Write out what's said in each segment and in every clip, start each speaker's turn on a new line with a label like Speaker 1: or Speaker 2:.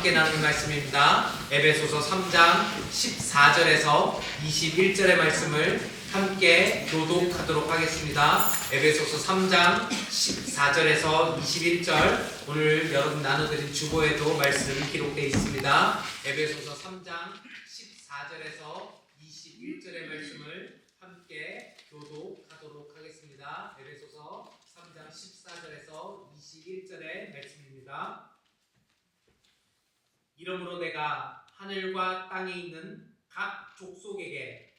Speaker 1: 함께 나누는 말씀입니다. 에베소서 3장 14절에서 21절의 말씀을 함께 교독하도록 하겠습니다. 에베소서 3장 14절에서 21절, 오늘 여러분 나눠드린 주보에도 말씀이 기록되어 있습니다. 에베소서 3장 14절에서 21절의 말씀을 함께 교독하도록 하겠습니다. 에베소서 3장 14절에서 21절의 말씀입니다. 이러므로 내가 하늘과 땅에 있는 각 족속에게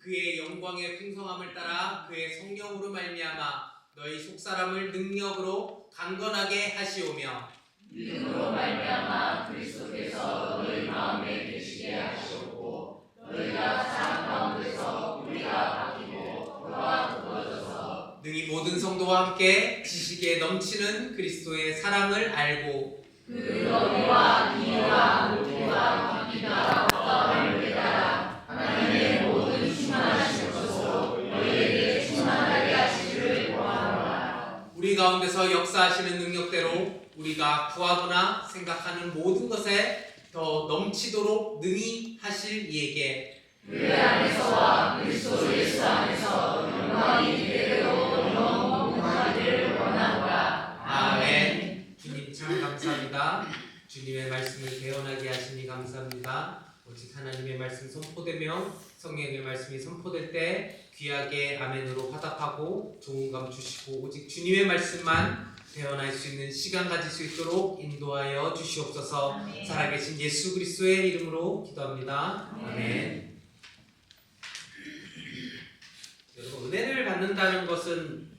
Speaker 1: 그의 영광의 풍성함을 따라 그의 성령으로 말미암아 너희 속사람을 능력으로 강건하게 하시오며
Speaker 2: 믿음으로 말미암아 그리스도께서 너희 마음에 계시게 하시옵고 너희가 사랑 가운데서 우리가 바뀌고 그와 더불어져서
Speaker 1: 능히 모든 성도와 함께 지식에 넘치는 그리스도의 사랑을 알고
Speaker 2: 그 너희와 이해와 모두와 깊이가 어떠함을 깨달아 하나님의 모든 충만하신 것으로 너희에게 충만하게 하시기를 원하노라.
Speaker 1: 우리 가운데서 역사하시는 능력대로 우리가 구하거나 생각하는 모든 것에 더 넘치도록 능히 하실 이에게
Speaker 2: 그 안에서와 그리스도 예수 안에서 영광이 이대로 영원 무궁하기를 원하노라.
Speaker 1: 아멘. 주님 참 감사합니다. 주님의 말씀을 개헌하게 하시니 감사합니다. 오직 하나님의 말씀 선포되며 성령의 말씀이 선포될 때 귀하게 아멘으로 화답하고 좋은 감 주시고 오직 주님의 말씀만 대언할 수 있는 시간 가질 수 있도록 인도하여 주시옵소서.
Speaker 2: 아멘.
Speaker 1: 살아계신 예수 그리스도의 이름으로 기도합니다. 아멘. 여러분, 은혜를 받는다는 것은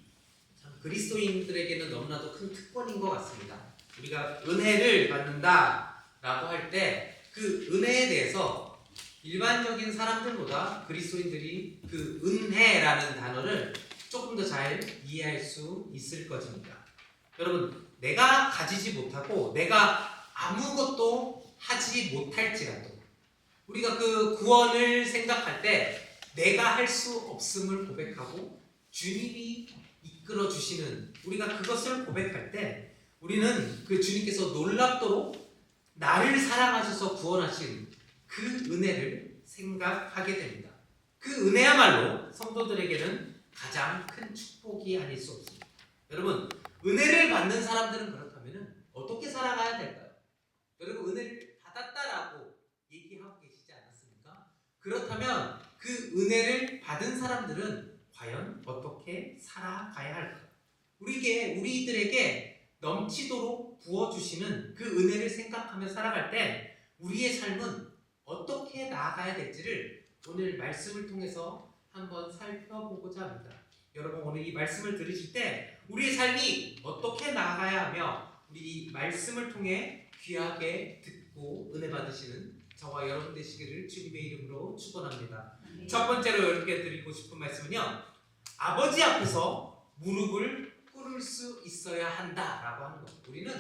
Speaker 1: 참 그리스도인들에게는 너무나도 큰 특권인 것 같습니다. 우리가 은혜를 받는다라고 할 때 그 은혜에 대해서 일반적인 사람들보다 그리스도인들이 그 은혜라는 단어를 조금 더 잘 이해할 수 있을 것입니다. 여러분, 내가 가지지 못하고 내가 아무것도 하지 못할지라도 우리가 그 구원을 생각할 때 내가 할 수 없음을 고백하고 주님이 이끌어 주시는 우리가 그것을 고백할 때 우리는 그 주님께서 놀랍도록 나를 사랑하셔서 구원하신 그 은혜를 생각하게 됩니다. 그 은혜야말로 성도들에게는 가장 큰 축복이 아닐 수 없습니다. 여러분, 은혜를 받는 사람들은 그렇다면 어떻게 살아가야 될까요? 여러분, 은혜를 받았다라고 얘기하고 계시지 않았습니까? 그렇다면 그 은혜를 받은 사람들은 과연 어떻게 살아가야 할까요? 우리들에게 넘치도록 부어주시는 그 은혜를 생각하며 살아갈 때 우리의 삶은 어떻게 나아가야 될지를 오늘 말씀을 통해서 한번 살펴보고자 합니다. 여러분, 오늘 이 말씀을 들으실 때 우리의 삶이 어떻게 나아가야 하며 우리 말씀을 통해 귀하게 듣고 은혜 받으시는 저와 여러분 되시기를 주님의 이름으로 축원합니다. 첫 번째로 여러분께 드리고 싶은 말씀은요, 아버지 앞에서 무릎을 꿇을 수 있어야 한다라고 하는 것. 우리는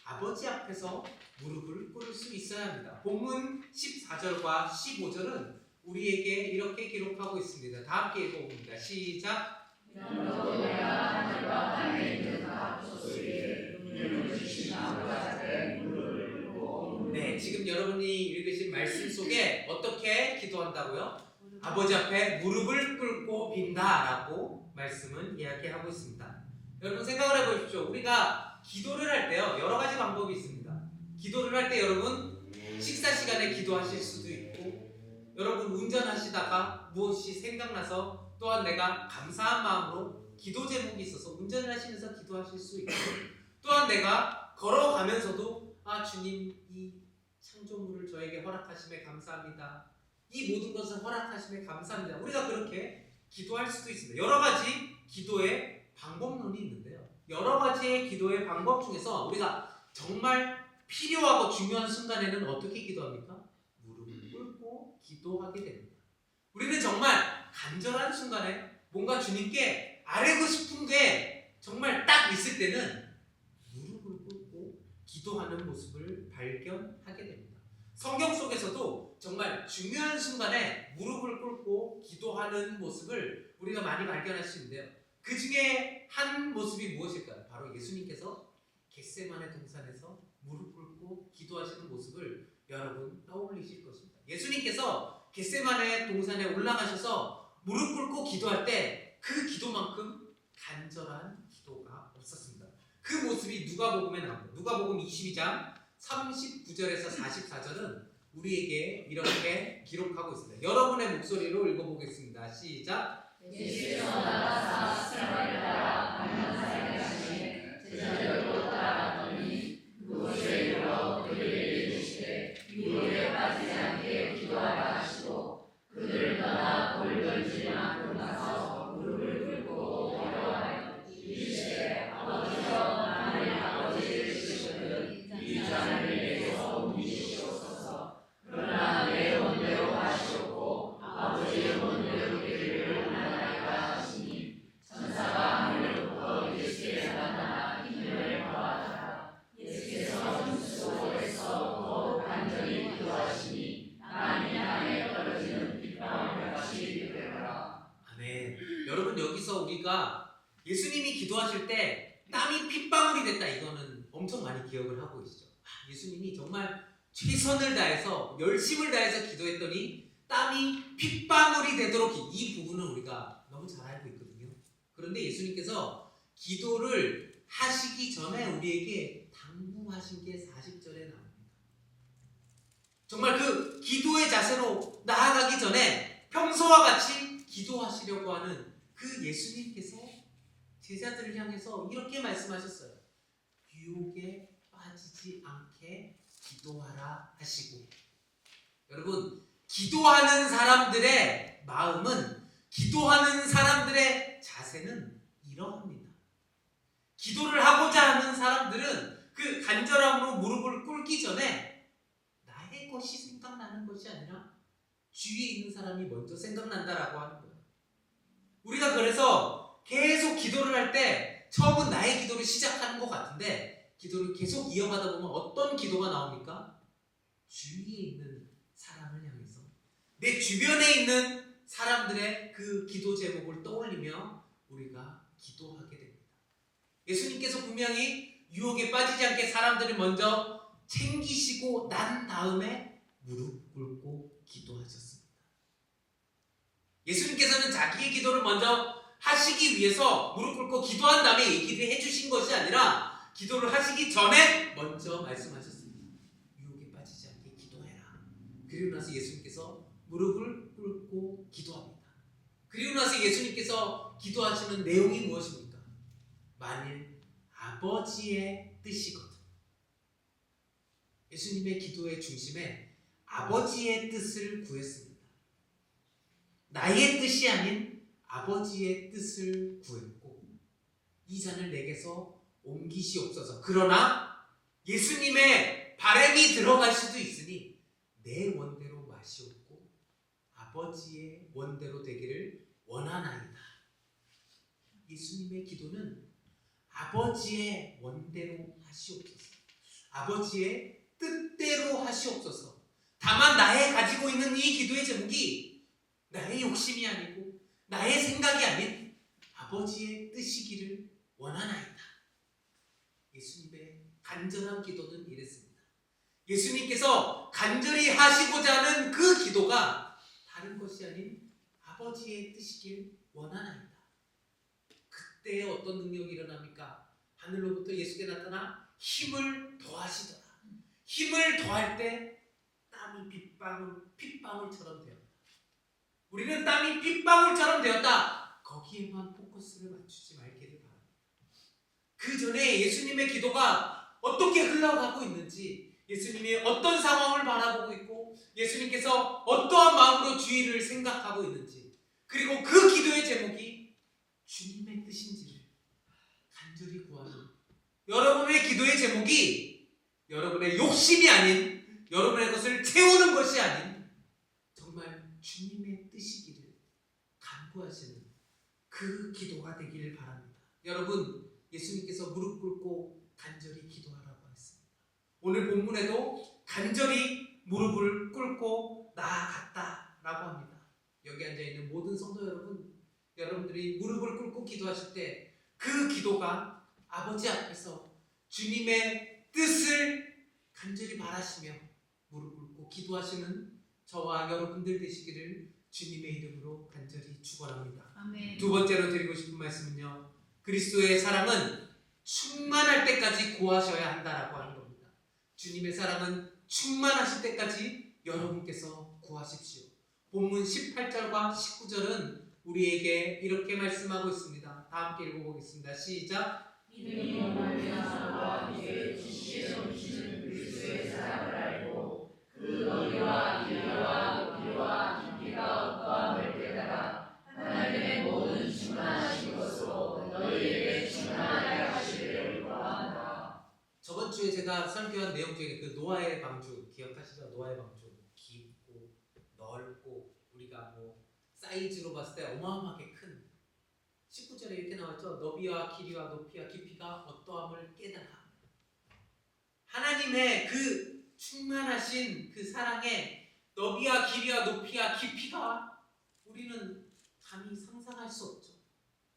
Speaker 1: 아버지 앞에서 무릎을 꿇을 수 있어야 합니다. 본문 14절과 15절은 우리에게 이렇게 기록하고 있습니다. 다 함께 읽어봅니다. 시작.
Speaker 2: 그러므로 내가 하늘과 땅에 있는 각 족속에게 능력을 주신 아버지께 무릎을 꿇고
Speaker 1: 네, 지금 여러분이 읽으신 말씀 속에 어떻게 기도한다고요? 아버지 앞에 무릎을 꿇고 빈다라고 말씀은 이야기하고 있습니다. 여러분, 생각을 해보십시오. 우리가 기도를 할 때요, 여러 가지 방법이 있습니다. 기도를 할 때 여러분 식사 시간에 기도하실 수도 있고, 여러분 운전하시다가 무엇이 생각나서 또한 내가 감사한 마음으로 기도 제목이 있어서 운전을 하시면서 기도하실 수 있고, 또한 내가 걸어가면서도 주님, 이 창조물을 저에게 허락하심에 감사합니다. 이 모든 것을 허락하심에 감사합니다. 우리가 그렇게 기도할 수도 있습니다. 여러 가지 기도의 방법론이 있는데요, 여러 가지의 기도의 방법 중에서 우리가 정말 필요하고 중요한 순간에는 어떻게 기도합니까? 무릎을 꿇고 기도하게 됩니다. 우리는 정말 간절한 순간에 뭔가 주님께 아뢰고 싶은 게 정말 딱 있을 때는 무릎을 꿇고 기도하는 모습을 발견하게 됩니다. 성경 속에서도 정말 중요한 순간에 무릎을 꿇고 기도하는 모습을 우리가 많이 발견할 수 있는데요, 그 중에 한 모습이 무엇일까요? 바로 예수님께서 겟세마네 동산에서 무릎 꿇고 기도하시는 모습을 여러분 떠올리실 것입니다. 예수님께서 겟세마네 동산에 올라가셔서 무릎 꿇고 기도할 때 그 기도만큼 간절한 기도가 없었습니다. 그 모습이 누가복음에 나옵니다. 누가복음 22장 39절에서 44절은 우리에게 이렇게 기록하고 있습니다. 여러분의 목소리로 읽어보겠습니다. 시작.
Speaker 2: 예수께서 나가사 스가랴를 따라 감람산에 가시니 제자들도 따라갔더니 그곳에 이르러 그들에게 이르시되 유혹에 빠지지 않게 기도하라 하시고 그들을 떠나 돌던지 만큼 가서 무릎을 꿇고 기도하여 이르시되 아버지여 나의 아버지의 뜻이거든 이 잔을 내게서 옮기시옵소서. 그러나 내 원대로 하시옵고 아버지의 원대로 되기를 원하나이다 하시니 천사가 하늘로부터 예수께 나타나 힘을 더하더라. 예수께서 숨소에서 더욱 간절히 기도하시니 땀이 땅에 떨어지는 빗방울같이 되더라.
Speaker 1: 아멘. 여러분 여기서 우리가 예수님이 기도하실 때 땀이 핏방울이 됐다 이거는 엄청 많이 기억을 하고 계시죠. 예수님이 정말 최선을 다해서 열심을 다해서 기도했더니 땀이 핏방울이 되도록 이 부분은 우리가 너무 잘 알고 있거든요. 그런데 예수님께서 기도를 하시기 전에 우리에게 당부하신 게 40절에 나옵니다. 정말 그 기도의 자세로 나아가기 전에 평소와 같이 기도하시려고 하는 그 예수님께서 제자들을 향해서 이렇게 말씀하셨어요. 유혹에 빠지지 않게 기도하라 하시고, 여러분 기도하는 사람들의 마음은, 기도하는 사람들의 자세는 이러합니다. 기도를 하고자 하는 사람들은 그 간절함으로 무릎을 꿇기 전에 나의 것이 생각나는 것이 아니라 주위에 있는 사람이 먼저 생각난다라고 하는 거예요. 우리가 그래서 계속 기도를 할 때 처음은 나의 기도를 시작하는 것 같은데 기도를 계속 이어가다 보면 어떤 기도가 나옵니까? 주위에 있는 사람을 향해서, 내 주변에 있는 사람들의 그 기도 제목을 떠올리며 우리가 기도하게 됩니다. 예수님께서 분명히 유혹에 빠지지 않게 사람들을 먼저 챙기시고 난 다음에 무릎 꿇고 기도하셨습니다. 예수님께서는 자기의 기도를 먼저 하시기 위해서 무릎 꿇고 기도한 다음에 얘기를 해주신 것이 아니라 기도를 하시기 전에 먼저 말씀하셨습니다. 유혹에 빠지지 않게 기도해라. 그리고 나서 예수님께서 무릎을 꿇고 기도합니다. 그리고 나서 예수님께서 기도하시는 내용이 무엇입니까? 만일 아버지의 뜻이거든. 예수님의 기도의 중심에 아버지의 뜻을 구했습니다. 나의 뜻이 아닌 아버지의 뜻을 구했고, 이 잔을 내게서 옮기시옵소서. 그러나 예수님의 바람이 들어갈 수도 있으니 내 원대로 마시옵고 아버지의 원대로 되기를 원하나이다. 예수님의 기도는 아버지의 원대로 하시옵소서, 아버지의 뜻대로 하시옵소서. 다만 나의 가지고 있는 이 기도의 제목이 나의 욕심이 아니고 나의 생각이 아닌 아버지의 뜻이기를 원하나이다. 예수님의 간절한 기도는 이랬습니다. 예수님께서 간절히 하시고자 하는 그 기도가 다른 것이 아닌 아버지의 뜻이길 원하나이다. 그때 어떤 능력이 일어납니까? 하늘로부터 예수께 나타나 힘을 더하시더라. 힘을 더할 때 땀이 핏방울처럼 되었다. 우리는 땀이 핏방울처럼 되었다. 거기에만 포커스를 맞추지 말기를 바랍니다. 그 전에 예수님의 기도가 어떻게 흘러가고 있는지, 예수님이 어떤 상황을 바라보고 있고 예수님께서 어떠한 마음으로 주위를 생각하고 있는지, 그리고 그 기도의 제목이 주님의 뜻인지를 간절히 구하는 여러분의 기도의 제목이 여러분의 욕심이 아닌, 여러분의 것을 채우는 것이 아닌 정말 주님의 뜻이기를 간구하시는 그 기도가 되기를 바랍니다. 여러분, 예수님께서 무릎 꿇고 간절히 기도하라고 했습니다. 오늘 본문에도 간절히 무릎을 꿇고 나아갔다라고 합니다. 여기 앉아있는 모든 성도 여러분, 여러분들이 무릎을 꿇고 기도하실 때 그 기도가 아버지 앞에서 주님의 뜻을 간절히 바라시며 무릎 꿇고 기도하시는 저와 여러분들 되시기를 주님의 이름으로 간절히 축원합니다.
Speaker 2: 아멘.
Speaker 1: 두 번째로 드리고 싶은 말씀은요, 그리스도의 사랑은 충만할 때까지 구하셔야 한다라고 하는 겁니다. 주님의 사랑은 충만하실 때까지 여러분께서 구하십시오. 본문 18절과 19절은 우리에게 이렇게 말씀하고 있습니다. 다 함께 읽어보겠습니다. 시작.
Speaker 2: 믿음으로 말미암아 이제 지식에 넘치는 그리스도의 사랑을 알고 그 너희와 길이와 높이와 깊이가 어떠함을 깨달아 하나님의 모든 충만하신 것으로 너희에게 충만하게 하시기를 원한다.
Speaker 1: 저번 주에 제가 설교한 내용 중에 그 노아의 방주 기억하시죠? 노아의 방주 깊고 넓고 우리가 뭐 사이즈로 봤을 때 어마어마하게 큰 19절에 이렇게 나왔죠. 너비와 길이와 높이와 깊이가 어떠함을 깨달아. 하나님의 그 충만하신 그 사랑의 너비와 길이와 높이와 깊이가 우리는 감히 상상할 수 없죠.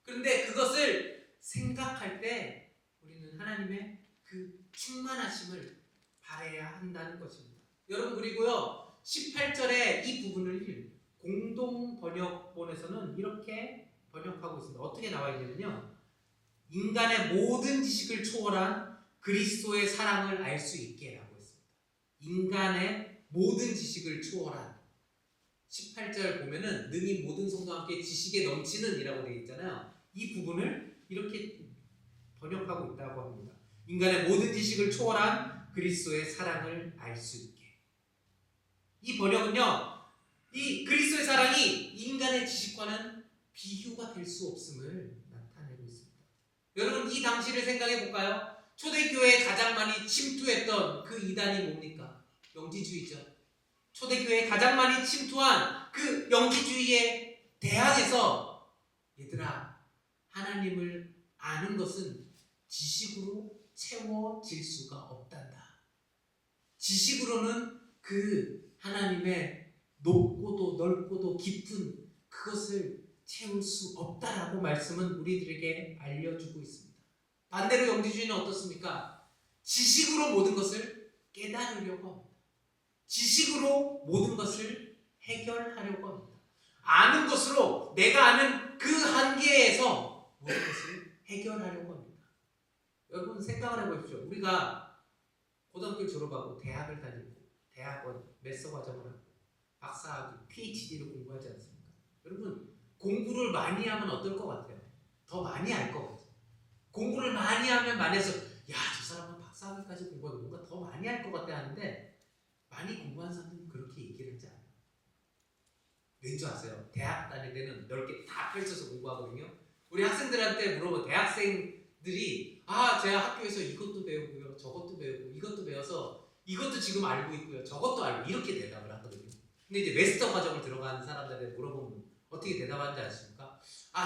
Speaker 1: 그런데 그것을 생각할 때 우리는 하나님의 그 충만하심을 바라야 한다는 것입니다. 여러분, 그리고요 18절의 이 부분을 공동 번역본에서는 이렇게 번역하고 있습니다. 어떻게 나와 있냐면요, 인간의 모든 지식을 초월한 그리스도의 사랑을 알 수 있게 라고 했습니다. 인간의 모든 지식을 초월한. 18절 보면은 능히 모든 성도와 함께 지식에 넘치는 이라고 되어 있잖아요. 이 부분을 이렇게 번역하고 있다고 합니다. 인간의 모든 지식을 초월한 그리스도의 사랑을 알 수 있게. 이 번역은요, 이 그리스도의 사랑이 인간의 지식과는 비교가 될 수 없음을 나타내고 있습니다. 여러분, 이 당시를 생각해 볼까요? 초대교회에 가장 많이 침투했던 그 이단이 뭡니까? 영지주의죠. 초대교회에 가장 많이 침투한 그 영지주의에 대항해서 얘들아, 하나님을 아는 것은 지식으로 채워질 수가 없단다. 지식으로는 그 하나님의 높고도 넓고도 깊은 그것을 채울 수 없다라고 말씀은 우리들에게 알려주고 있습니다. 반대로 영지주의는 어떻습니까? 지식으로 모든 것을 깨달으려고 합니다. 지식으로 모든 것을 해결하려고 합니다. 아는 것으로 내가 아는 그 한계에서 모든 것을 해결하려고 합니다. 여러분, 생각을 해보십시오. 우리가 고등학교를 졸업하고 대학을 다니고 대학원 메서 과정을 하고 박사학위, PhD를 공부하지 않습니까? 여러분, 공부를 많이 하면 어떨 것 같아요? 더 많이 알 것 같아요. 공부를 많이 하면 많이 해서 야, 저 사람은 박사학위까지 공부하고 뭔가 더 많이 할 것 같아 하는데, 많이 공부한 사람들은 그렇게 얘기를 하지 않아요. 왠지 아세요? 대학 다닐 때는 넓게 다 펼쳐서 공부하거든요. 우리 학생들한테 물어보면 대학생들이 제가 학교에서 이것도 배우고요, 저것도 배우고, 이것도 배워서 이것도 지금 알고 있고요, 저것도 알고, 이렇게 대답을 하거든요. 근데 이제 마스터 과정을 들어간 사람들한테 물어보면 어떻게 대답하는지 아십니까?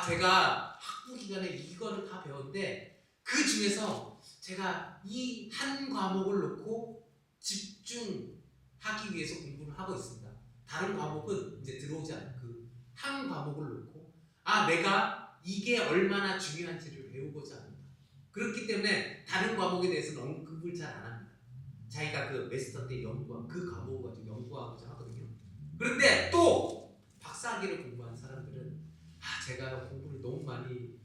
Speaker 1: 제가 학부 기간에 이거를 다 배웠는데 그 중에서 제가 이 한 과목을 놓고 집중하기 위해서 공부를 하고 있습니다. 다른 과목은 이제 들어오지 않아요. 그 한 과목을 놓고 내가 이게 얼마나 중요한지를 배우고자 합니다. 그렇기 때문에 다른 과목에 대해서는 언급을 잘 안 합니다. 자기가 그 마스터 때 연구한 그 과목을 가지고 연구하고자 하거든요. 그런데 또 박사학위를 공부한 사람들은 제가 공부를 너무 많이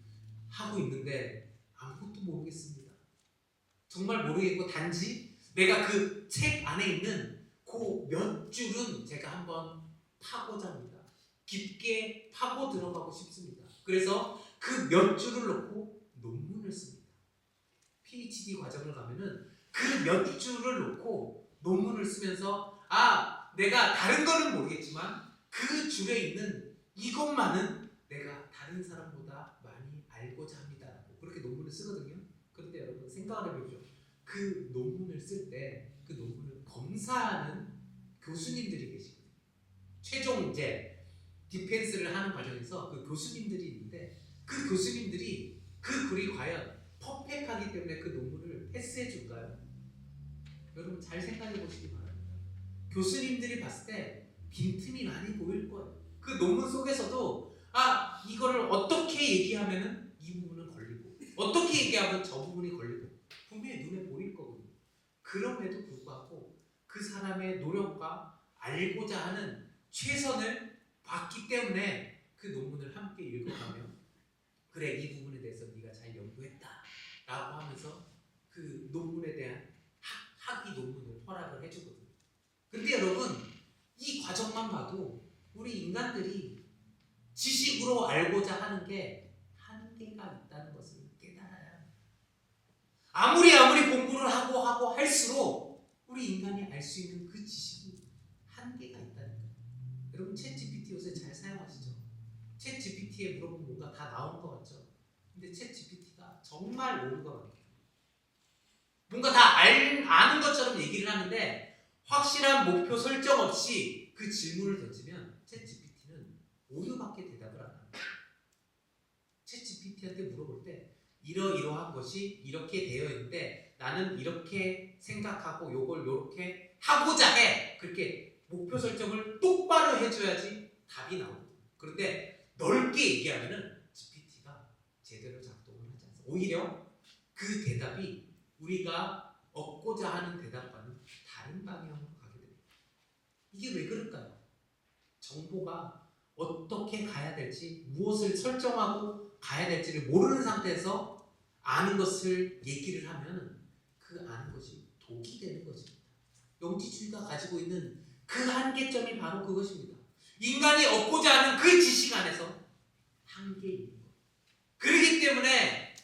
Speaker 1: 하고 있는데 아무것도 모르겠습니다. 정말 모르겠고 단지 내가 그 책 안에 있는 그 몇 줄은 제가 한번 파고자 합니다. 깊게 파고 들어가고 싶습니다. 그래서 그 몇 줄을 놓고 논문을 씁니다. PhD 과정을 가면은 그 몇 줄을 놓고 논문을 쓰면서 내가 다른 거는 모르겠지만 그 줄에 있는 이것만은 내가 다른 사람보다 많이 알고자 합니다라고 그렇게 논문을 쓰거든요. 그런데 여러분, 생각을 해보십시오. 그 논문을 쓸 때 그 논문을 검사하는 교수님들이 계시거든요. 최종 이제 디펜스를 하는 과정에서 그 교수님들이 있는데, 그 교수님들이 그 글이 과연 퍼펙하기 때문에 그 논문을 패스해 줄까요? 여러분, 잘 생각해 보시기 바랍니다. 교수님들이 봤을 때 빈틈이 많이 보일 거예요. 그 논문 속에서도 이거를 어떻게 얘기하면은 이 부분은 걸리고, 어떻게 얘기하면 저 부분이 걸리고 분명히 눈에 보일 거거든요. 그럼에도 불구하고 그 사람의 노력과 알고자 하는 최선을 봤기 때문에 그 논문을 함께 읽어가며 그래 이 부분에 대해서 네가 잘 연구했다 라고 하면서 그 논문에 대한 학위 논문을 허락을 해주거든요. 근데 여러분 이 과정만 봐도 우리 인간들이 지식으로 알고자 하는 게 한계가 있다는 것을 깨달아야 합니다. 아무리 공부를 하고 할수록 우리 인간이 알 수 있는 그 지식이 한계가 있다는 거예요. 여러분 챗GPT 요새 잘 사용하시죠? 챗GPT에 물어보면 뭔가 다 나오는 것 같죠? 근데 챗GPT가 정말 옳은 것 같아요. 뭔가 다 아는 것처럼 얘기를 하는데 확실한 목표 설정 없이 그 질문을 던지면 챗GPT는 오류밖에 대답을 안 합니다. 챗GPT한테 물어볼 때 이러이러한 것이 이렇게 되어 있는데 나는 이렇게 생각하고 요걸 요렇게 하고자 해. 그렇게 목표 설정을 똑바로 해줘야지 답이 나오거든요. 그런데 넓게 얘기하면은 GPT가 제대로 작동을 하지 않습니다. 오히려 그 대답이 우리가 얻고자 하는 대답과는 다른 방향으로 가게 됩니다. 이게 왜 그럴까요? 정보가 어떻게 가야 될지, 무엇을 설정하고 가야 될지를 모르는 상태에서 아는 것을 얘기를 하면 그 아는 것이 독이 되는 것입니다. 영지주의가 가지고 있는 그 한계점이 바로 그것입니다. 인간이 얻고자 하는 그 지식 안에서 한계 있는 것. 그렇기 때문에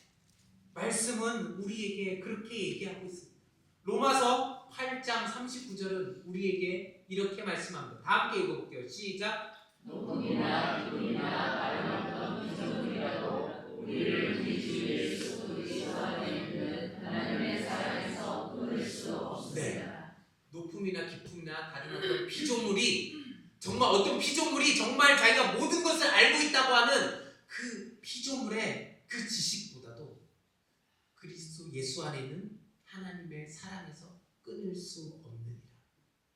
Speaker 1: 말씀은 우리에게 그렇게 얘기하고 있습니다. 로마서 8장 39절은 우리에게 이렇게 말씀합니다. 다 함께 읽어볼게요. 시작.
Speaker 2: 녹음이나 기분이나 다른 피조물이라도 우리를 우리 주 예수 그리스도 안에 있는 하나님의 사랑에서 끊을 수 없습니다.
Speaker 1: 네. 높음이나 깊음이나 다른 어떤 피조물이 정말 어떤 피조물이 정말 자기가 모든 것을 알고 있다고 하는 그 피조물의 그 지식보다도 그리스도 예수 안에 있는 하나님의 사랑에서 끊을 수 없느니라.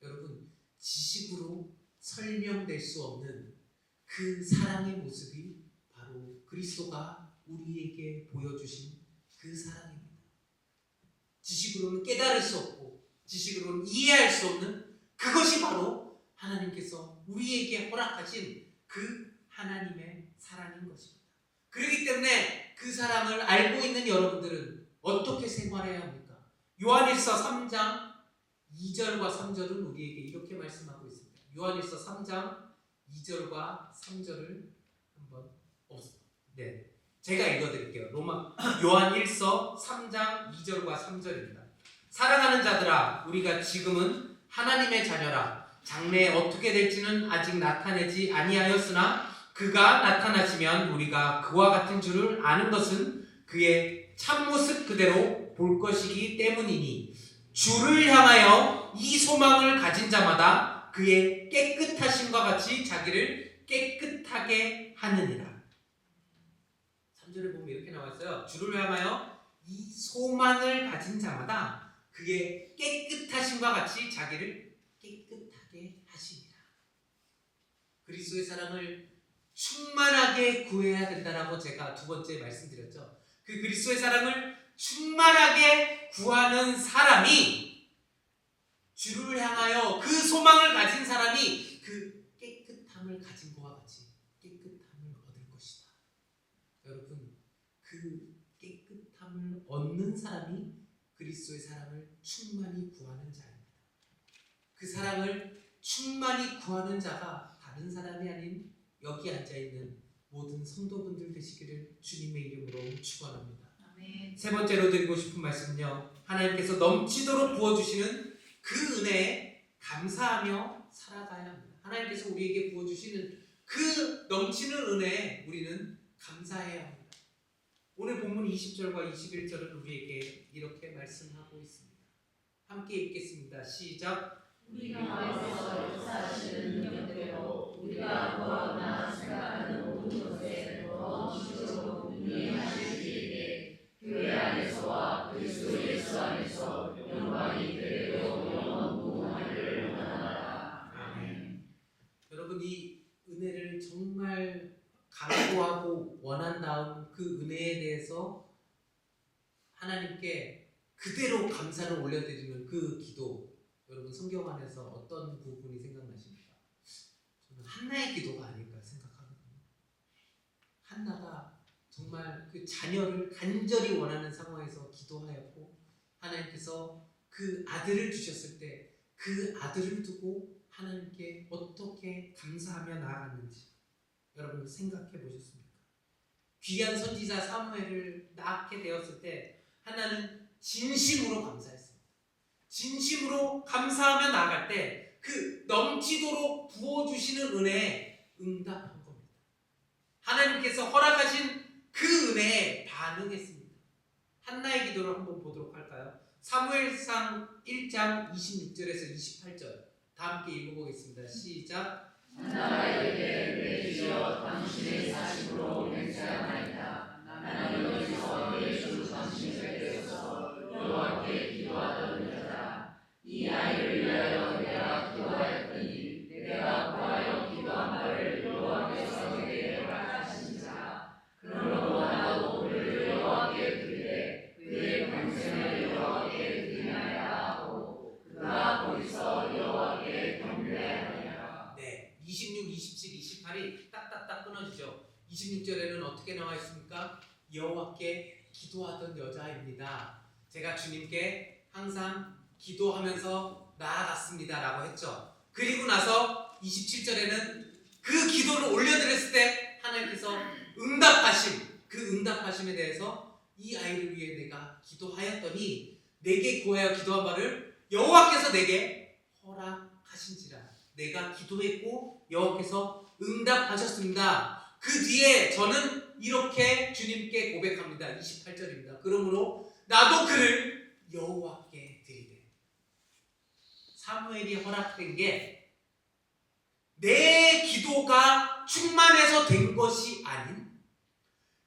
Speaker 1: 여러분 지식으로 설명될 수 없는 그 사랑의 모습이 바로 그리스도가 우리에게 보여주신 그 사랑입니다. 지식으로는 깨달을 수 없고 지식으로는 이해할 수 없는 그것이 바로 하나님께서 우리에게 허락하신 그 하나님의 사랑인 것입니다. 그렇기 때문에 그 사랑을 알고 있는 여러분들은 어떻게 생활해야 합니까? 요한일서 3장 2절과 3절은 우리에게 이렇게 말씀하고 있습니다. 요한일서 3장 2절과 3절을 한번 제가 읽어드릴게요. 요한일서 3장 2절과 3절입니다. 사랑하는 자들아, 우리가 지금은 하나님의 자녀라. 장래에 어떻게 될지는 아직 나타내지 아니하였으나 그가 나타나시면 우리가 그와 같은 줄을 아는 것은 그의 참모습 그대로 볼 것이기 때문이니 주를 향하여 이 소망을 가진 자마다 그의 깨끗하심과 같이 자기를 깨끗하게 하느니라. 3절에 보면 이렇게 나와있어요. 주를 향하여 이 소망을 가진 자마다 그의 깨끗하심과 같이 자기를 깨끗하게 하시니라. 그리스도의 사랑을 충만하게 구해야 된다라고 제가 두 번째 말씀드렸죠. 그 그리스도의 사랑을 충만하게 구하는 사람이 주를 향하여 그 소망을 가진 사람이 그 깨끗함을 가진 것과 같이 깨끗함을 얻을 것이다. 여러분 그 깨끗함을 얻는 사람이 그리스도의 사랑을 충만히 구하는 자입니다. 그 사랑을 충만히 구하는 자가 다른 사람이 아닌 여기 앉아있는 모든 성도분들 되시기를 주님의 이름으로 축원합니다.
Speaker 2: 아멘.
Speaker 1: 세 번째로 드리고 싶은 말씀은요, 하나님께서 넘치도록 부어주시는 그 은혜에 감사하며 살아가야 합니다. 하나님께서 우리에게 부어주시는 그 넘치는 은혜에 우리는 감사해야 합니다. 오늘 본문 20절과 21절은 우리에게 이렇게 말씀하고 있습니다. 함께 읽겠습니다. 시작.
Speaker 2: 우리 가운데서 역사하시는 능력대로 우리가 구하거나 생각하는 모든 것에 더 넘치도록 운행하실 때에 교회 안에서와 그리스도 예수 안에서 영광이 그대로 영원 무궁하기를 원하노라. 아멘.
Speaker 1: 여러분 이 은혜를 정말 강구하고 원한 다음 그 은혜에 대해서 하나님께 그대로 감사를 올려드리는 그 기도, 여러분 성경 안에서 어떤 부분이 생각나십니까? 저는 한나의 기도가 아닐까 생각하거든요. 한나가 정말 그 자녀를 간절히 원하는 상황에서 기도하였고 하나님께서 그 아들을 주셨을 때 그 아들을 두고 하나님께 어떻게 감사하며 나아갔는지 여러분 생각해 보셨습니까? 귀한 선지자 사무엘을 낳게 되었을 때 하나는 진심으로 감사했습니다. 진심으로 감사하며 나아갈 때 그 넘치도록 부어주시는 은혜에 응답한 겁니다. 하나님께서 허락하신 그 은혜에 반응했습니다. 한나의 기도를 한번 보도록 할까요? 사무엘상 1장 26절에서 28절 다 함께 읽어보겠습니다. 시작.
Speaker 2: 한나에게 내 주여 당신의 사심으로 맹세하나이다. 나는 여기서 내 주 당신의 곁에서 여호와께 기도하던 여자다. 이 아이를 위하여 내가 기도하였더니 내가 구하여 기도한 바를 여호와께서 내게 허락하시니라. 그러므로 나도 그를 여호와께 드리되 그의 평생을 여호와께 드리나이다 하고 그가 거기서 여호와께 경배하니라.
Speaker 1: 네, 26, 27, 28이 딱딱딱 끊어지죠. 26절에는 어떻게 나와 있습니까? 여호와께 기도하던 여자입니다. 제가 주님께 항상 기도하면서 나아갔습니다 라고 했죠. 그리고 나서 27절에는 그 기도를 올려드렸을 때 하나님께서 응답하심, 그 응답하심에 대해서 이 아이를 위해 내가 기도하였더니 내게 구하여 기도한 바를 여호와께서 내게 허락하신지라. 내가 기도했고 여호와께서 응답하셨습니다. 그 뒤에 저는 이렇게 주님께 고백합니다. 28절입니다. 그러므로 나도 그를 여호와께 드리되. 사무엘이 허락된 게 내 기도가 충만해서 된 것이 아닌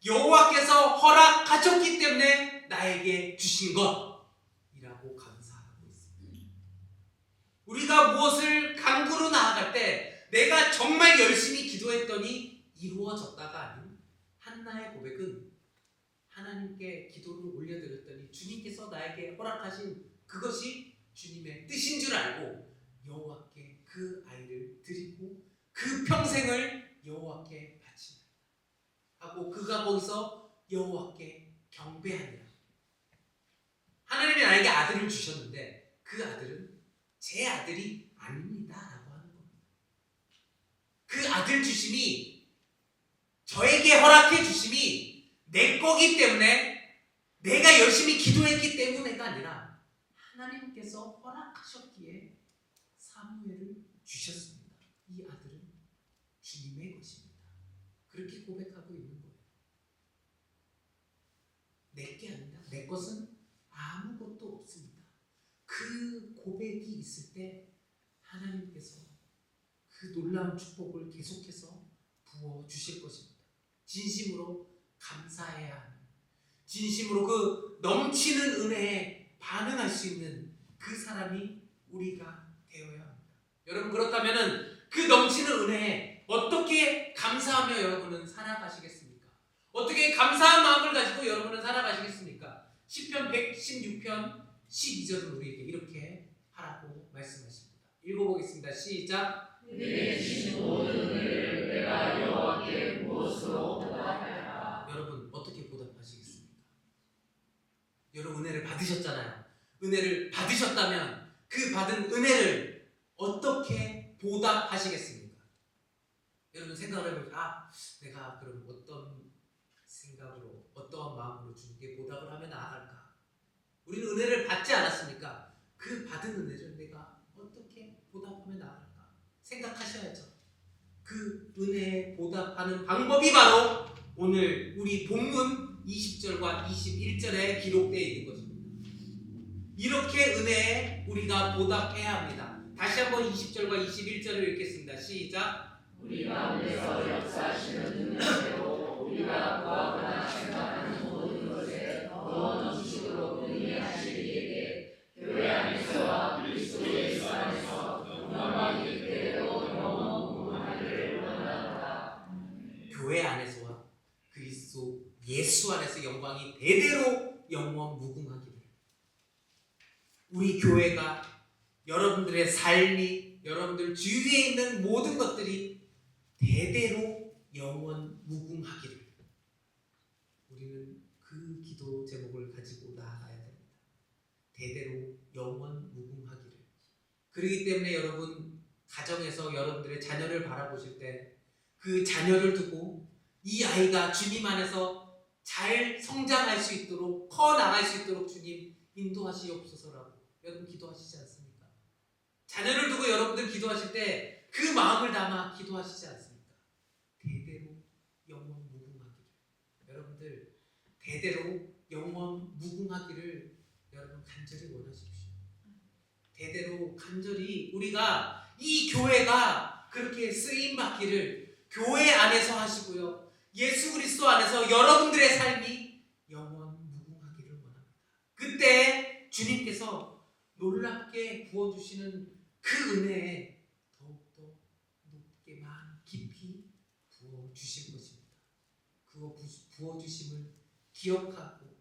Speaker 1: 여호와께서 허락하셨기 때문에 나에게 주신 것이라고 감사하고 있습니다. 우리가 무엇을 간구로 나아갈 때 내가 정말 열심히 기도했더니 이루어졌다가 아닌 한나의 고백은 하나님께 기도를 올려드렸더니 주님께서 나에게 허락하신 그것이 주님의 뜻인 줄 알고 여호와께 그 아이를 드리고 그 평생을 여호와께 바치라 하고 그가 거기서 여호와께 경배하니라. 하나님이 나에게 아들을 주셨는데 그 아들은 제 아들이 아닙니다 라고 하는 겁니다. 그 아들 주심이, 저에게 허락해 주심이 내 거기 때문에, 내가 열심히 기도했기 때문에가 아니라 하나님께서 허락하셨기에 사무엘을 주셨습니다. 이 아들은 주님의 것입니다. 그렇게 고백하고 있는 거예요. 내게 아니다. 내 것은 아무것도 없습니다. 그 고백이 있을 때 하나님께서 그 놀라운 축복을 계속해서 부어주실 것입니다. 진심으로 감사해야 하는, 진심으로 그 넘치는 은혜에 반응할 수 있는 그 사람이 우리가 되어야 합니다. 여러분, 그렇다면 그 넘치는 은혜에 어떻게 감사하며 여러분은 살아가시겠습니까? 어떻게 감사한 마음을 가지고 여러분은 살아가시겠습니까? 시편 116편 12절은 우리에게 이렇게 하라고 말씀하십니다. 읽어보겠습니다. 시작.
Speaker 2: 내게 주신 모든 은혜를 내가 여호와께 무엇으로 보답하리까?
Speaker 1: 여러분, 어떻게 보답하시겠습니까? 여러분, 은혜를 받으셨잖아요. 은혜를 받으셨다면 그 받은 은혜를 어떻게 보답하시겠습니까? 여러분, 생각을 해보세요. 내가 그럼 어떤 생각으로, 어떠한 마음으로 주님께 보답을 하며 나아갈까? 우리는 은혜를 받지 않았습니까? 그 받은 은혜를 내가 어떻게 보답하며 나아갈까? 생각하셔야죠. 그 은혜에 보답하는 방법이 바로 오늘 우리 본문 20절과 21절에 기록되어 있는 것입니다. 이렇게 은혜에 우리가 보답해야 합니다. 다시 한번 20절과 21절을 읽겠습니다. 시작.
Speaker 2: 우리 가운데서 역사하시는 능력대로 우리가 구하거나 생각하는 모든 것에 더 넘치도록 능히하실 이에게 교회 안에서와 그리스도 예수 안에서 영광이 이때로 영원 무궁하기를 원하노라.
Speaker 1: 교회 안에서와 그리스도 예수 안에서 영광이 대대로 영원 무궁하기를. 우리 교회가, 여러분들의 삶이, 여러분들 주위에 있는 모든 것들이 대대로 영원 무궁하기를. 우리는 그 기도 제목을 가지고 나아가야 됩니다. 대대로 영원 무궁하기를. 그렇기 때문에 여러분, 가정에서 여러분들의 자녀를 바라보실 때 그 자녀를 두고 이 아이가 주님 안에서 잘 성장할 수 있도록, 커 나갈 수 있도록 주님 인도하시옵소서라고 여러분 기도하시지 않습니까? 자녀를 두고 여러분들 기도하실 때 그 마음을 담아 기도하시지 않습니까? 대대로 영원 무궁하기를. 여러분들 대대로 영원 무궁하기를 여러분 간절히 원하십시오. 대대로 간절히 우리가 이 교회가 그렇게 쓰임받기를 교회 안에서 하시고요, 예수 그리스도 안에서 여러분들의 삶이 영원 무궁하기를 원합니다. 그때 주님께서 놀랍게 부어주시는 그 은혜에 더욱더 높게만 깊이 부어주실 것입니다. 그 부어주심을 기억하고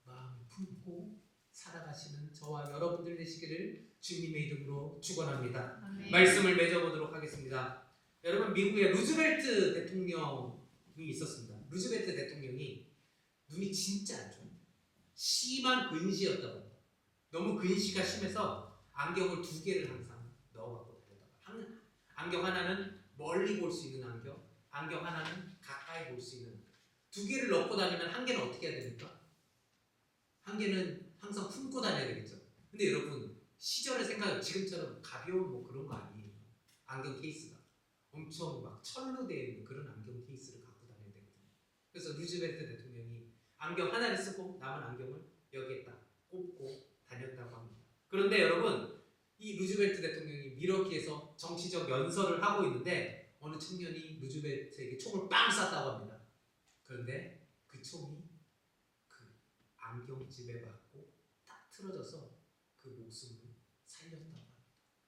Speaker 1: 마음 품고 살아가시는 저와 여러분들 되시기를 주님의 이름으로 축원합니다. 말씀을 맺어보도록 하겠습니다. 여러분, 미국에 루즈벨트 대통령이 있었습니다. 루즈벨트 대통령이 눈이 진짜 안 좋아요. 심한 근시였다고 합니다. 너무 근시가 심해서 안경을 2개를 항상 넣어갖고 다녔다가, 안경 하나는 멀리 볼 수 있는 안경, 안경 하나는 가까이 볼 수 있는, 2개를 넣고 다니면 한 개는 어떻게 해야 됩니까? 한 개는 항상 품고 다녀야 되겠죠. 근데 여러분, 시절을 생각해요. 지금처럼 가벼운 뭐 그런 거 아니에요. 안경 케이스가 엄청 막 철로 되어 있는 그런 안경 케이스를 갖고 다녀야 되거든요. 그래서 루즈벨트 대통령이 안경 하나를 쓰고 남은 안경을 여기에 딱 꽂고 다녔다고 합니다. 그런데 여러분, 이 루즈벨트 대통령이 미러키에서 정치적 연설을 하고 있는데 어느 청년이 루즈벨트에게 총을 빵 쐈다고 합니다. 그런데 그 총이 그 안경집에 맞고 딱 틀어져서 그 목숨을 살렸다고 합니다.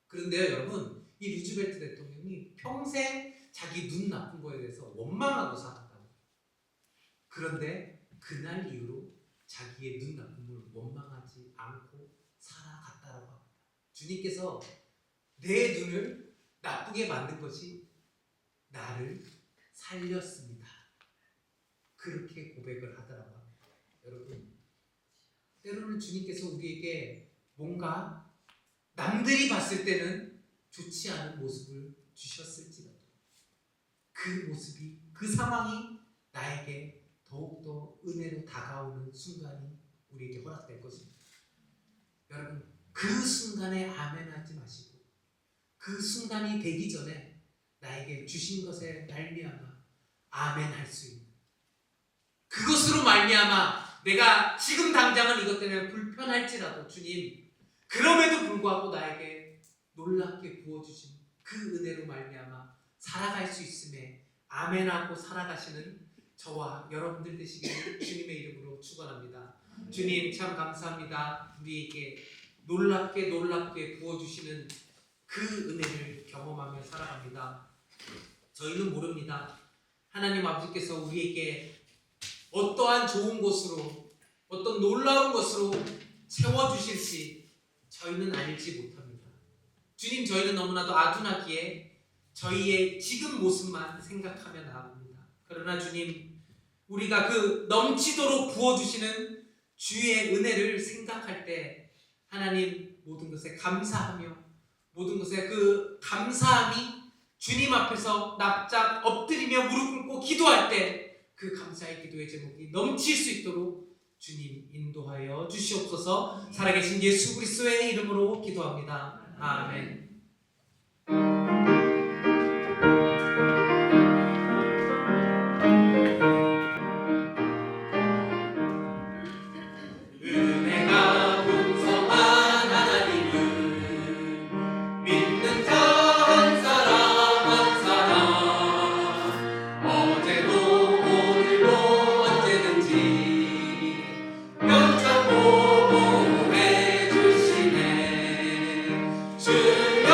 Speaker 1: 그런데요 여러분, 이 루즈벨트 대통령이 평생 자기 눈 나쁜 거에 대해서 원망하고 살았다고. 그런데 그날 이후로 자기의 눈 나쁨을 원망하지 않고 살아갔다라고 합니다. 주님께서 내 눈을 나쁘게 만든 것이 나를 살렸습니다. 그렇게 고백을 하더라고 합니다. 여러분, 때로는 주님께서 우리에게 뭔가 남들이 봤을 때는 좋지 않은 모습을 주셨을지라도 그 모습이, 그 상황이 나에게 더욱더 은혜로 다가오는 순간이 우리에게 허락될 것입니다. 여러분, 그 순간에 아멘하지 마시고 그 순간이 되기 전에 나에게 주신 것에 말미암아 아멘할 수 있는, 그것으로 말미암아 내가 지금 당장은 이것 때문에 불편할지라도 주님, 그럼에도 불구하고 나에게 놀랍게 부어주신 그 은혜로 말미암아 살아갈 수 있음에 아멘하고 살아가시는 저와 여러분들 되시기를 주님의 이름으로 축원합니다. 주님 참 감사합니다. 우리에게 놀랍게 부어주시는 그 은혜를 경험하며 살아갑니다. 저희는 모릅니다. 하나님 아버지께서 우리에게 어떠한 좋은 것으로, 어떤 놀라운 것으로 채워주실지 저희는 알지 못합니다. 주님, 저희는 너무나도 아둔하기에 저희의 지금 모습만 생각하며 나아갑니다. 그러나 주님, 우리가 그 넘치도록 부어주시는 주의 은혜를 생각할 때 하나님, 모든 것에 감사하며 모든 것에 그 감사함이 주님 앞에서 납작 엎드리며 무릎 꿇고 기도할 때 그 감사의 기도의 제목이 넘칠 수 있도록 주님 인도하여 주시옵소서. 살아계신 예수 그리스도의 이름으로 기도합니다. 아멘. 은혜가 풍성한 하나님은 믿는 자 한 사람 한 사람 어제도 오늘도 언제든지 편찮고 보호해 주시네. 주님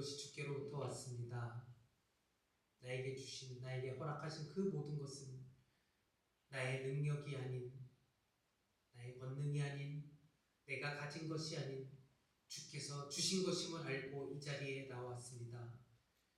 Speaker 1: 것이 주께로부터 왔습니다. 나에게 주신, 나에게 허락하신 그 모든 것은 나의 능력이 아닌, 나의 권능이 아닌, 내가 가진 것이 아닌 주께서 주신 것임을 알고 이 자리에 나왔습니다.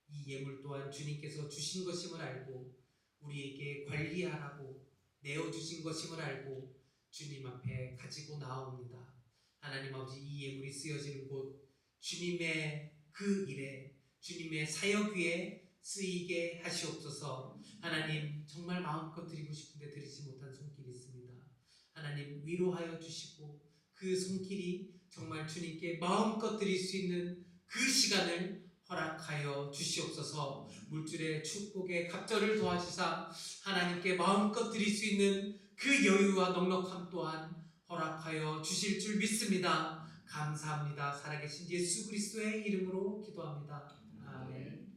Speaker 1: 이 예물 또한 주님께서 주신 것임을 알고 우리에게 관리하라고 내어주신 것임을 알고 주님 앞에 가지고 나옵니다. 하나님 아버지, 이 예물이 쓰여지는 곳 주님의 그 일에, 주님의 사역 위에 쓰이게 하시옵소서. 하나님, 정말 마음껏 드리고 싶은데 드리지 못한 손길이 있습니다. 하나님, 위로하여 주시고 그 손길이 정말 주님께 마음껏 드릴 수 있는 그 시간을 허락하여 주시옵소서. 물줄의 축복의 갑절을 도와주사 하나님께 마음껏 드릴 수 있는 그 여유와 넉넉함 또한 허락하여 주실 줄 믿습니다. 감사합니다. 살아계신 예수 그리스도의 이름으로 기도합니다. 아멘.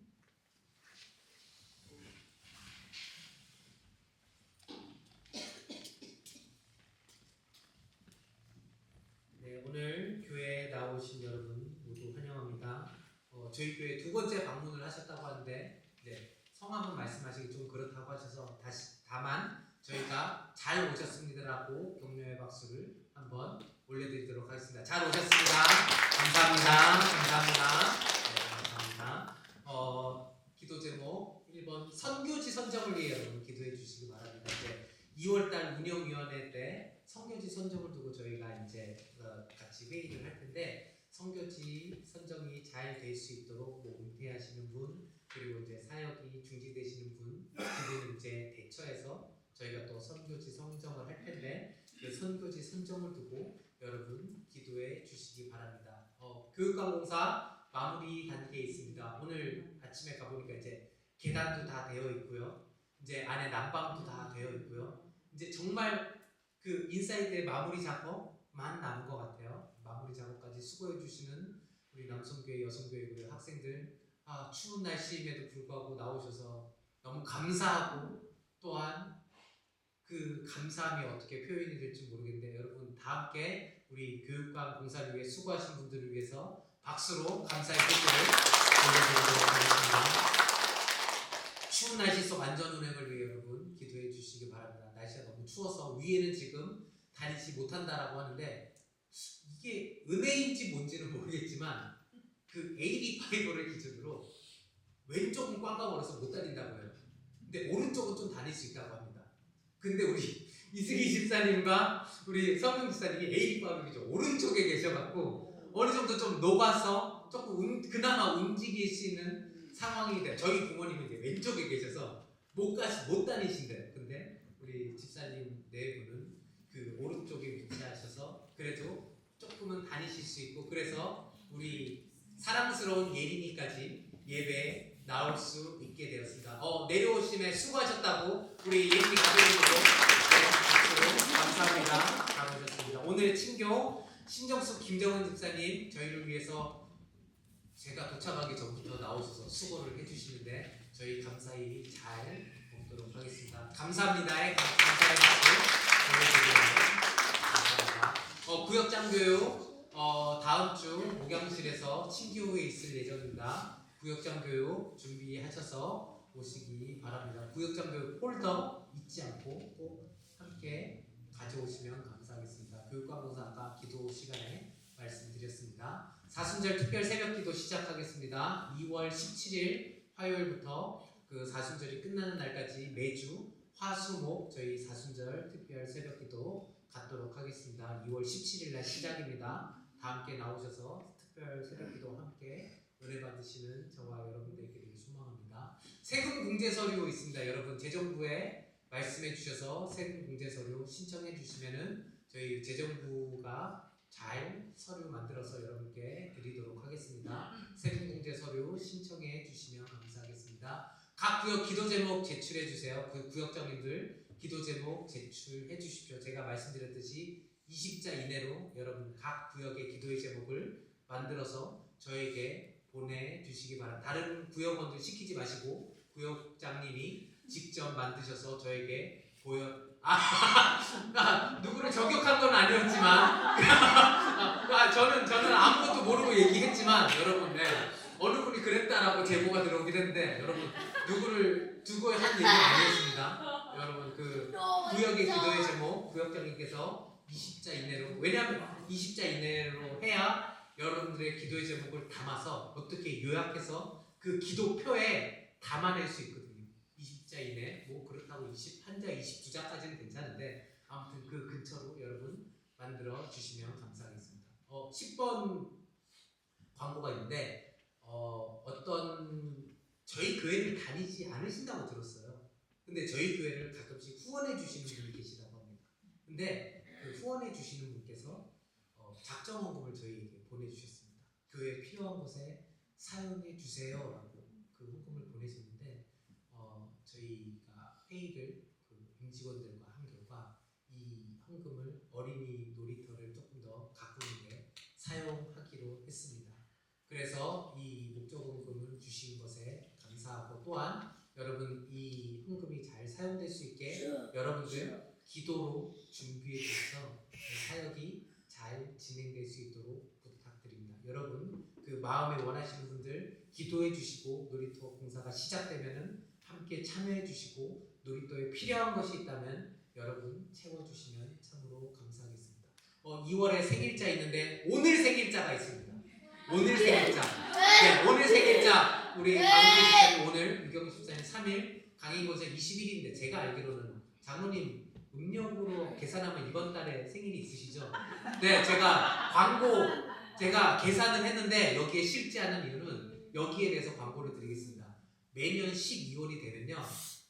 Speaker 1: 네, 오늘 교회에 나오신 여러분 모두 환영합니다. 저희 교회 두 번째 방문을 하셨다고 하는데, 네, 성함은 말씀하시기 좀 그렇다고 하셔서 다만 저희가 잘 오셨습니다라고 격려의 박수를 한번 올려드리도록 하겠습니다. 잘 오셨습니다. 감사합니다. 감사합니다. 네, 감사합니다. 기도 제목 1번 선교지 선정을 위해 여러분 기도해 주시기 바랍니다. 이제 2월달 운영위원회 때 선교지 선정을 두고 저희가 이제 같이 회의를 할 텐데, 선교지 선정이 잘 될 수 있도록 뭐 은퇴하시는 분, 그리고 이제 사역이 중지되시는 분, 그분은 이제 대처해서 저희가 또 선교지 선정을 할 텐데, 그 선교지 선정을 두고 여러분 기도해 주시기 바랍니다. 교육관공사 마무리 단계에 있습니다. 오늘 아침에 가보니까 이제 계단도 다 되어 있고요. 이제 안에 난방도 다 되어 있고요. 이제 정말 그 인사이드의 마무리 작업만 남은 것 같아요. 마무리 작업까지 수고해 주시는 우리 남성교회, 여성교회 그리고 학생들, 추운 날씨임에도 불구하고 나오셔서 너무 감사하고, 또한 그 감사함이 어떻게 표현이 될지 모르겠는데, 여러분 다 함께 우리 교육관 공사를 위해 수고하신 분들을 위해서 박수로 감사의 표시를 올려드리도록 하겠습니다. 추운 날씨 속 안전운행을 위해 여러분 기도해 주시기 바랍니다. 날씨가 너무 추워서 위에는 지금 다니지 못한다라고 하는데, 이게 은혜인지 뭔지는 모르겠지만 그 AB5를 기준으로 왼쪽은 꽉 가버려서 못 다닌다고 해요. 근데 오른쪽은 좀 다닐 수 있다고 합니다. 근데 우리 이승희 집사님과 우리 성경 집사님이 AB5 기준 오른쪽에 계셔갖고 어느 정도 좀 녹아서 조금 그나마 움직일 수 있는 상황이 돼요. 저희 부모님은 이제 왼쪽에 계셔서 못 다니신대요. 근데 우리 집사님 네 분은 그 오른쪽에 위치하셔서 그래도 조금은 다니실 수 있고, 그래서 우리 사랑스러운 예린이까지 예배에 나올 수 있게 되었습니다. 내려오심에 수고하셨다고 우리 예린이 가족님도 박수 감사합니다. 잘 오셨습니다. 오늘 친교 신정숙 김정은 집사님 저희를 위해서 제가 도착하기 전부터 나오셔서 수고를 해주시는데 저희 감사히 잘 먹도록 하겠습니다. 감사합니다. 감사의 박수 보내드립니다. 구역장 교육 다음 주 목양실에서 친교회에 있을 예정입니다. 구역장 교육 준비하셔서 오시기 바랍니다. 구역장 교육 폴더 잊지 않고 꼭 함께 가져오시면 감사하겠습니다. 교육관공사 아까 기도 시간에 말씀드렸습니다. 사순절 특별 새벽기도 시작하겠습니다. 2월 17일 화요일부터 그 사순절이 끝나는 날까지 매주 화수목 저희 사순절 특별 새벽기도 갖도록 하겠습니다. 2월 17일 날 시작입니다. 다 함께 나오셔서 특별 새벽기도 함께 은혜 받으시는 저와 여러분들에게 되게 소망합니다. 세금 공제 서류 있습니다. 여러분 재정부에 말씀해 주셔서 세금 공제 서류 신청해 주시면은 저희 재정부가 잘 서류 만들어서 여러분께 드리도록 하겠습니다. 세금 공제 서류 신청해 주시면 감사하겠습니다. 각 구역 기도 제목 제출해 주세요. 그 구역장님들 기도 제목 제출해 주십시오. 제가 말씀드렸듯이 20자 이내로 여러분 각 구역의 기도의 제목을 만들어서 저에게 보내주시기 바랍니다. 다른 구역원들 시키지 마시고 구역장님이 직접 만드셔서 저에게 누구를 저격한 건 아니었지만 저는 아무것도 모르고 얘기했지만 여러분 어느 분이 그랬다라고 제보가 들어오긴 했는데 여러분 누구를 두고 한 얘기는 아니었습니다. 여러분 그 구역의 기도의 제목 구역장님께서 20자 이내로 왜냐하면 20자 이내로 해야 여러분들의 기도의 제목을 담아서 어떻게 요약해서 그 기도표에 담아낼 수 있거든요. 20자 이내 뭐 그렇다고 21자 22자까지는 괜찮은데 아무튼 그 근처로 여러분 만들어 주시면 감사하겠습니다. 10번 광고가 있는데 어떤 저희 교회를 다니지 않으신다고 들었어요. 근데 저희 교회를 가끔씩 후원해 주시는 분이 계시다고 합니다. 근데 그 후원해 주시는 분께서 작정 헌금을 저희에게 보내주셨습니다. 교회에 필요한 곳에 사용해 주세요라고 그 헌금을 보내셨는데 저희가 회의를 그 임직원들과 한 결과 이 헌금을 어린이 놀이터를 조금 더 가꾸는데 사용하기로 했습니다. 그래서 이 목적헌금을 주신 것에 감사하고 또한 여러분 이 헌금이 잘 사용될 수 있게 여러분들 기도로 준비해 주셔서 사역이 잘 진행될 수 있도록 부탁드립니다. 여러분 그 마음에 원하시는 분들 기도해 주시고 놀이터 공사가 시작되면은 함께 참여해 주시고 놀이터에 필요한 것이 있다면 여러분 채워주시면 참으로 감사하겠습니다. 2월에 생일자 있는데 오늘 생일자가 있습니다. 오늘 생일자. 네, 오늘 생일자 우리 강인권 집사님 오늘 유경 집사님 3일 강인권 집사님 20일인데 제가 알기로는 장로님 음력으로 계산하면 이번 달에 생일이 있으시죠? 네, 제가 계산을 했는데 여기에 실지 않은 이유는 여기에 대해서 광고를 드리겠습니다. 매년 12월이 되면요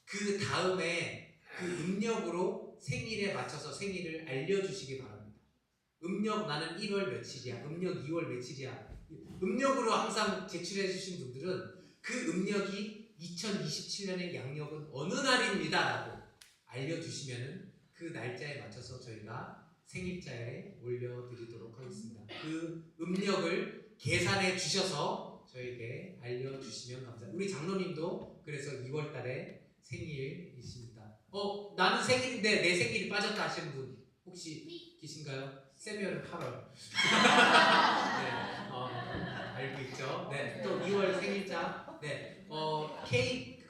Speaker 1: 그 다음에 그 음력으로 생일에 맞춰서 생일을 알려주시기 바랍니다. 음력 나는 1월 며칠이야, 음력 2월 며칠이야, 음력으로 항상 제출해 주신 분들은 그 음력이 2027년의 양력은 어느 날입니다 라고 알려주시면 그 날짜에 맞춰서 저희가 생일자에 올려드리도록 하겠습니다. 그 음력을 계산해 주셔서 저에게 알려주시면 감사합니다. 우리 장로님도 그래서 2월 달에 생일이십니다. 나는 생일인데 내 생일이 빠졌다 하시는 분 혹시 계신가요? 세미얼은 8월. 네, 알고 있죠. 네, 또 2월 생일자. 네, 케이크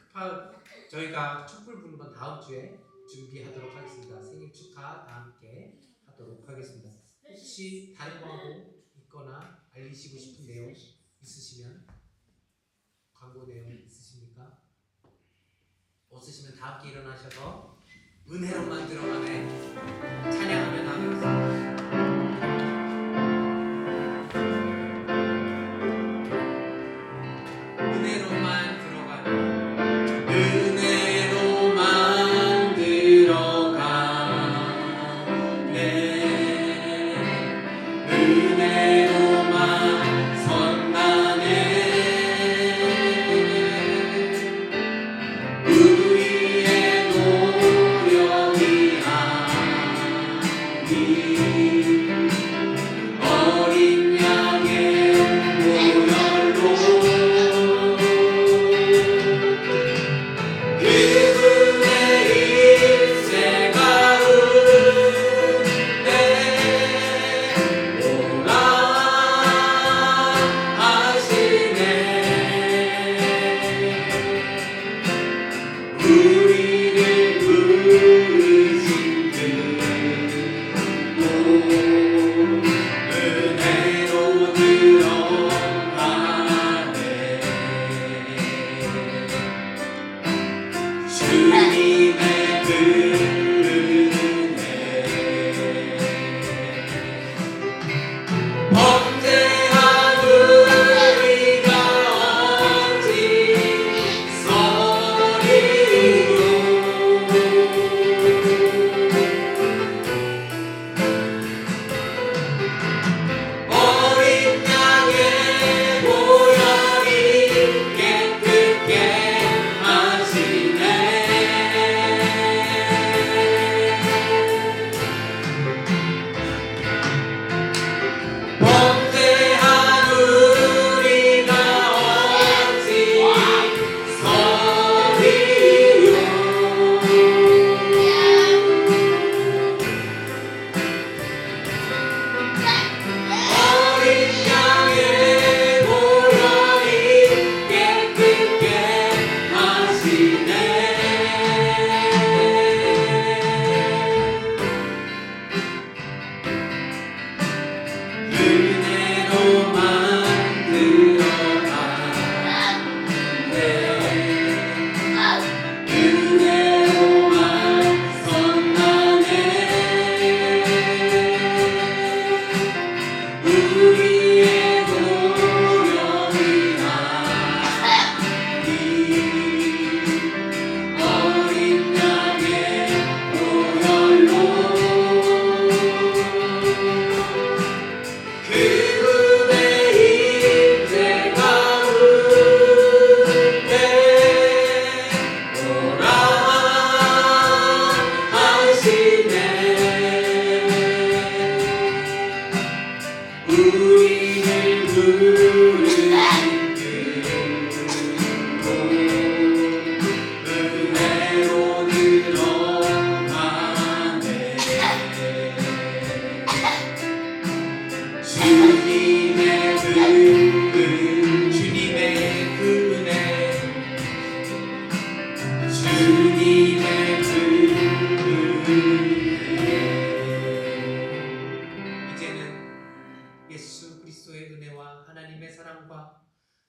Speaker 1: 저희가 촛불 부는 건 다음 주에 준비하도록 하겠습니다. 생일 축하 다 함께 하도록 하겠습니다. 혹시 다른 광고 있거나 알리시고 싶은 내용 있으시면 광고 내용 있으십니까? 없으시면 다 함께 일어나셔서 은혜로만 들어가네 찬양하며 나가겠습니다. 은혜로만 들어가네 은혜로만 들어가네 은혜로만 선나네 우리의 노력이 아니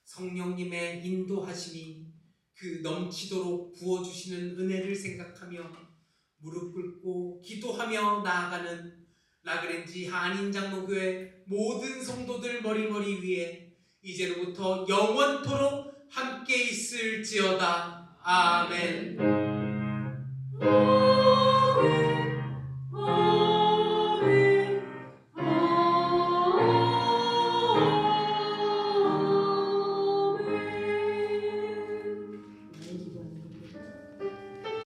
Speaker 1: 성령님의 인도하심이 그 넘치도록 부어주시는 은혜를 생각하며 무릎 꿇고 기도하며 나아가는 라그랜지 한인장로교회 모든 성도들 머리머리 위에 이제로부터 영원토록 함께 있을지어다. 아멘.